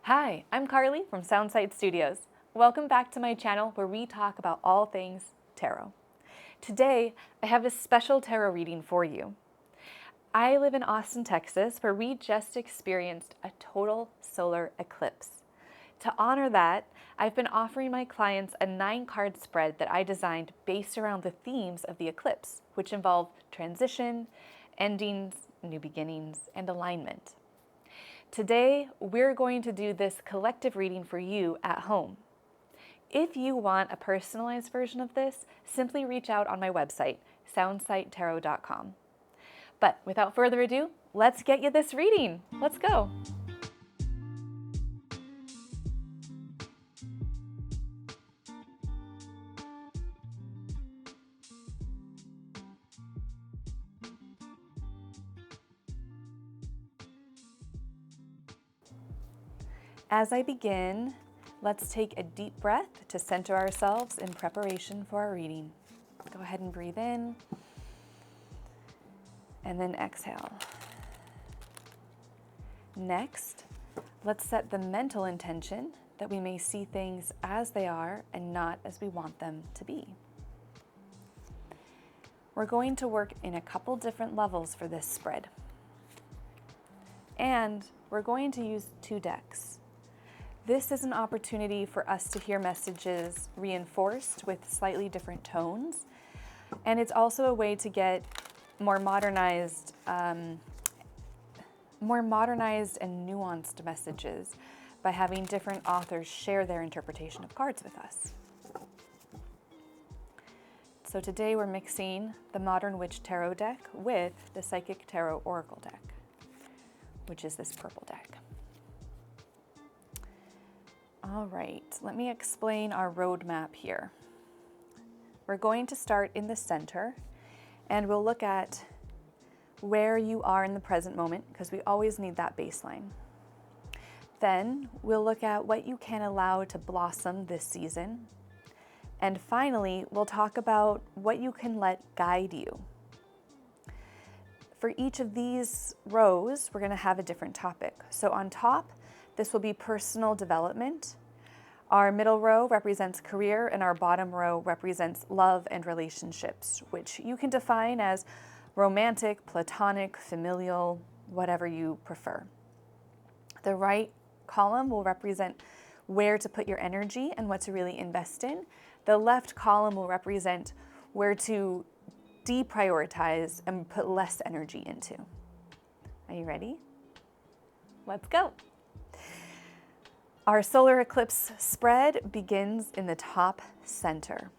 Hi, I'm Carly from Soundside Studios. Welcome back to my channel where we talk about all things tarot. Today, I have a special tarot reading for you. I live in Austin, Texas, where we just experienced a total solar eclipse. To honor that, I've been offering my clients a 9-card spread that I designed based around the themes of the eclipse, which involve transition, endings, new beginnings, and alignment. Today, we're going to do this collective reading for you at home. If you want a personalized version of this, simply reach out on my website, soundsighttarot.com. But without further ado, let's get you this reading. Let's go. As I begin, let's take a deep breath to center ourselves in preparation for our reading. Go ahead and breathe in, and then exhale. Next, let's set the mental intention that we may see things as they are and not as we want them to be. We're going to work in a couple different levels for this spread. And we're going to use 2 decks. This is an opportunity for us to hear messages reinforced with slightly different tones. And it's also a way to get more modernized and nuanced messages by having different authors share their interpretation of cards with us. So today we're mixing the Modern Witch Tarot deck with the Psychic Tarot Oracle deck, which is this purple deck. All right, let me explain our roadmap here. We're going to start in the center, and we'll look at where you are in the present moment, because we always need that baseline. Then we'll look at what you can allow to blossom this season. And finally, we'll talk about what you can let guide you. For each of these rows, we're going to have a different topic. So on top, this will be personal development. Our middle row represents career, and our bottom row represents love and relationships, which you can define as romantic, platonic, familial, whatever you prefer. The right column will represent where to put your energy and what to really invest in. The left column will represent where to deprioritize and put less energy into. Are you ready? Let's go. Our solar eclipse spread begins in the top center,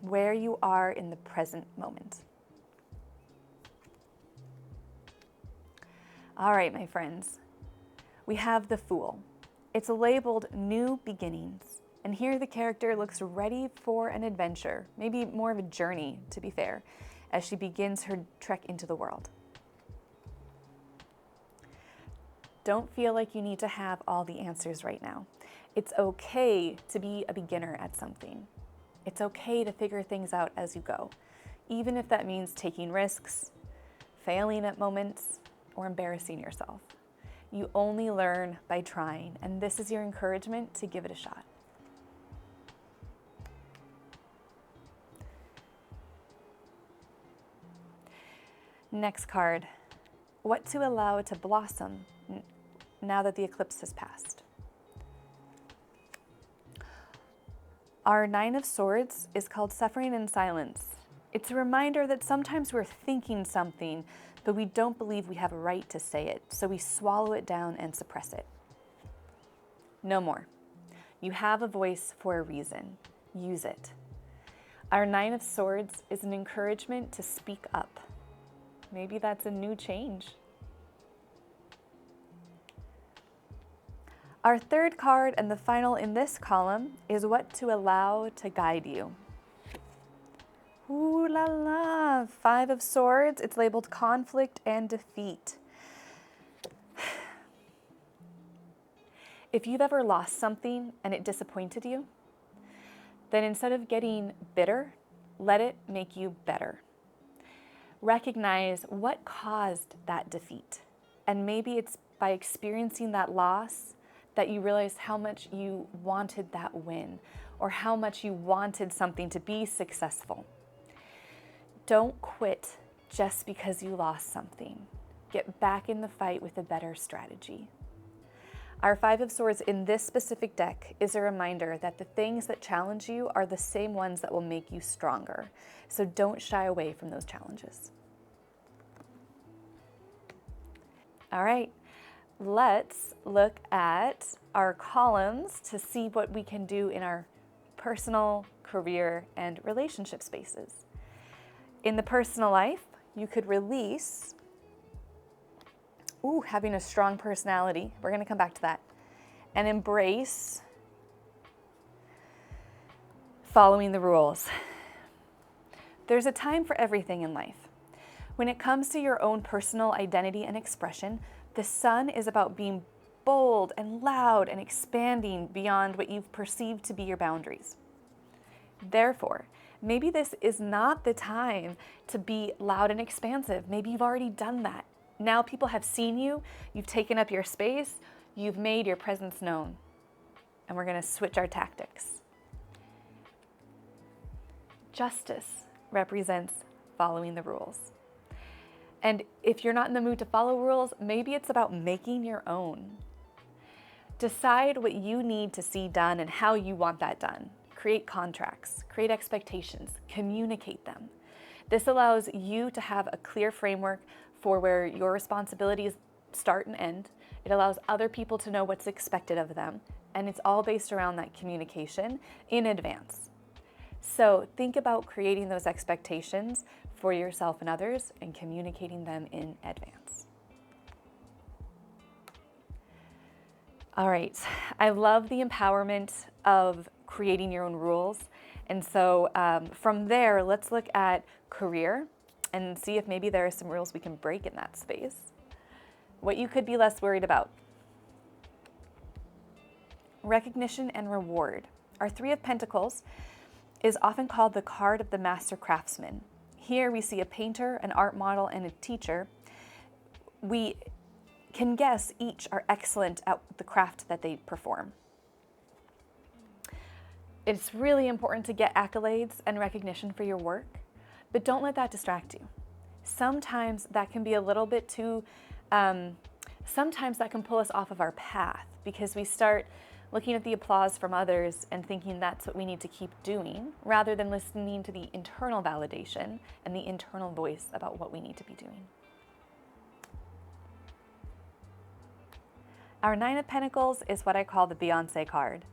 where you are in the present moment. All right, my friends, we have the Fool. It's labeled New Beginnings, and here the character looks ready for an adventure, maybe more of a journey, to be fair, as she begins her trek into the world. Don't feel like you need to have all the answers right now. It's okay to be a beginner at something. It's okay to figure things out as you go, even if that means taking risks, failing at moments, or embarrassing yourself. You only learn by trying, and this is your encouragement to give it a shot. Next card, what to allow to blossom now that the eclipse has passed. Our 9 of Swords is called Suffering in Silence. It's a reminder that sometimes we're thinking something, but we don't believe we have a right to say it, so we swallow it down and suppress it. No more. You have a voice for a reason. Use it. Our 9 of Swords is an encouragement to speak up. Maybe that's a new change. Our third card, and the final in this column, is what to allow to guide you. Ooh la la, 5 of Swords, it's labeled conflict and defeat. If you've ever lost something and it disappointed you, then instead of getting bitter, let it make you better. Recognize what caused that defeat, and maybe it's by experiencing that loss that you realized how much you wanted that win or how much you wanted something to be successful. Don't quit just because you lost something. Get back in the fight with a better strategy. Our Five of Swords in this specific deck is a reminder that the things that challenge you are the same ones that will make you stronger. So don't shy away from those challenges. All right, let's look at our columns to see what we can do in our personal, career, and relationship spaces. In the personal life, you could release having a strong personality. We're going to come back to that. And embrace following the rules. There's a time for everything in life. When it comes to your own personal identity and expression, the sun is about being bold and loud and expanding beyond what you've perceived to be your boundaries. Therefore, maybe this is not the time to be loud and expansive. Maybe you've already done that. Now people have seen you, you've taken up your space, you've made your presence known. And we're going to switch our tactics. Justice represents following the rules. And if you're not in the mood to follow rules, maybe it's about making your own. Decide what you need to see done and how you want that done. Create contracts, create expectations, communicate them. This allows you to have a clear framework for where your responsibilities start and end. It allows other people to know what's expected of them, and it's all based around that communication in advance. So think about creating those expectations for yourself and others and communicating them in advance. All right, I love the empowerment of creating your own rules. And so from there, let's look at career and see if maybe there are some rules we can break in that space. What you could be less worried about. Recognition and reward. Our Three of Pentacles is often called the card of the master craftsman. Here we see a painter, an art model, and a teacher. We can guess each are excellent at the craft that they perform. It's really important to get accolades and recognition for your work, but don't let that distract you. Sometimes that can be a little bit too, sometimes that can pull us off of our path because we start looking at the applause from others and thinking that's what we need to keep doing, rather than listening to the internal validation and the internal voice about what we need to be doing. Our Nine of Pentacles is what I call the Beyonce card.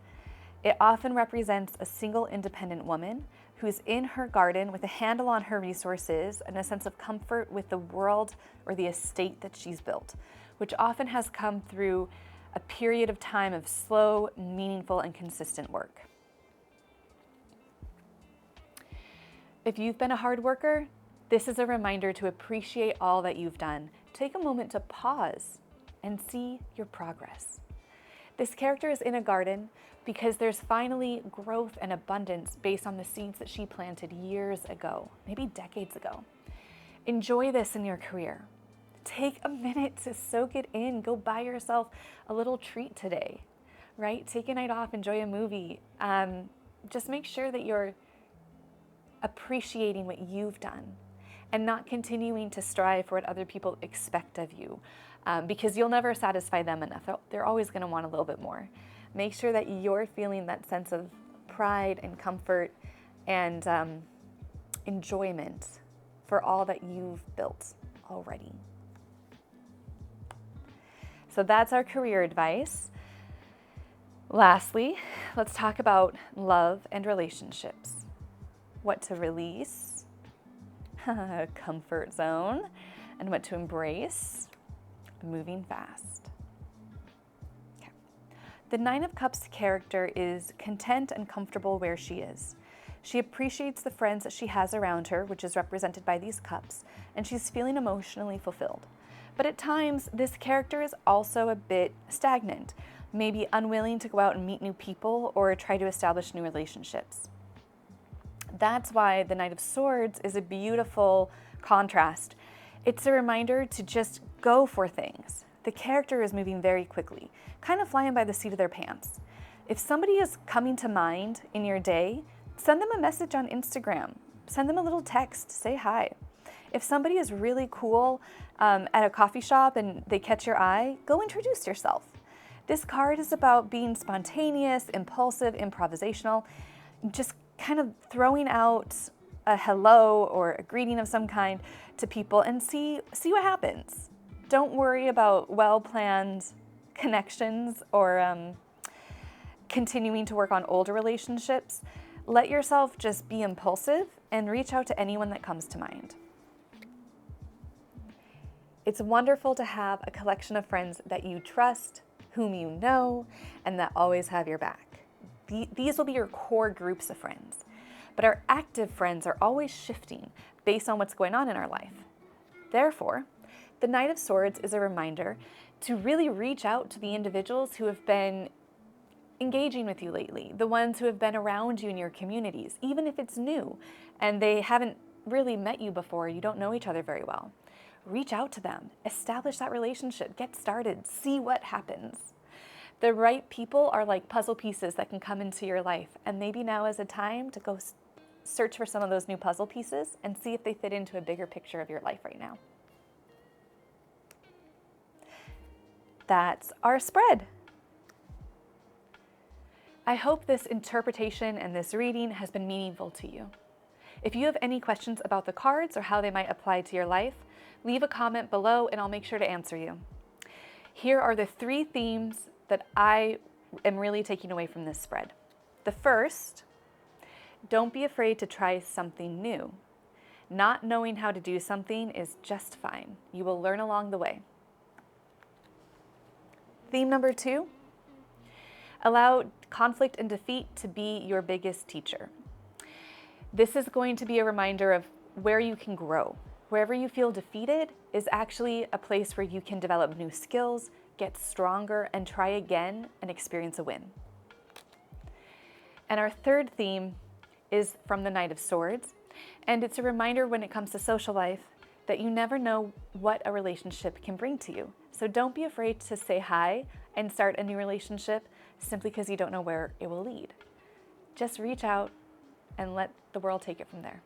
It often represents a single independent woman who's in her garden with a handle on her resources and a sense of comfort with the world or the estate that she's built, which often has come through a period of time of slow, meaningful, and consistent work. If you've been a hard worker, this is a reminder to appreciate all that you've done. Take a moment to pause and see your progress. This character is in a garden because there's finally growth and abundance based on the seeds that she planted years ago, maybe decades ago. Enjoy this in your career. Take a minute to soak it in. Go buy yourself a little treat today, right? Take a night off, enjoy a movie. Just make sure that you're appreciating what you've done and not continuing to strive for what other people expect of you, because you'll never satisfy them enough. They're always going to want a little bit more. Make sure that you're feeling that sense of pride and comfort and enjoyment for all that you've built already. So that's our career advice. Lastly, let's talk about love and relationships. What to release, comfort zone, and what to embrace, moving fast. Okay. The Nine of Cups character is content and comfortable where she is. She appreciates the friends that she has around her, which is represented by these cups, and she's feeling emotionally fulfilled. But at times, this character is also a bit stagnant, maybe unwilling to go out and meet new people or try to establish new relationships. That's why the Knight of Swords is a beautiful contrast. It's a reminder to just go for things. The character is moving very quickly, kind of flying by the seat of their pants. If somebody is coming to mind in your day, send them a message on Instagram. Send them a little text, say hi. If somebody is really cool at a coffee shop and they catch your eye, go introduce yourself. This card is about being spontaneous, impulsive, improvisational, just kind of throwing out a hello or a greeting of some kind to people and see what happens. Don't worry about well-planned connections or continuing to work on older relationships. Let yourself just be impulsive and reach out to anyone that comes to mind. It's wonderful to have a collection of friends that you trust, whom you know, and that always have your back. These will be your core groups of friends. But our active friends are always shifting based on what's going on in our life. Therefore, the Knight of Swords is a reminder to really reach out to the individuals who have been engaging with you lately, the ones who have been around you in your communities, even if it's new and they haven't really met you before, you don't know each other very well. Reach out to them, establish that relationship, get started, see what happens. The right people are like puzzle pieces that can come into your life, and maybe now is a time to go search for some of those new puzzle pieces and see if they fit into a bigger picture of your life right now. That's our spread. I hope this interpretation and this reading has been meaningful to you. If you have any questions about the cards or how they might apply to your life, leave a comment below and I'll make sure to answer you. Here are the 3 themes that I am really taking away from this spread. The first, don't be afraid to try something new. Not knowing how to do something is just fine. You will learn along the way. Theme number 2, allow conflict and defeat to be your biggest teacher. This is going to be a reminder of where you can grow. Wherever you feel defeated is actually a place where you can develop new skills, get stronger, and try again and experience a win. And our third theme is from the Knight of Swords, and it's a reminder when it comes to social life that you never know what a relationship can bring to you. So don't be afraid to say hi and start a new relationship simply because you don't know where it will lead. Just reach out and let the world take it from there.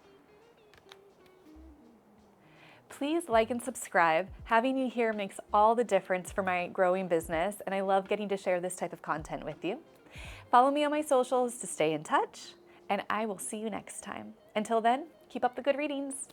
Please like and subscribe. Having you here makes all the difference for my growing business, and I love getting to share this type of content with you. Follow me on my socials to stay in touch, and I will see you next time. Until then, keep up the good readings.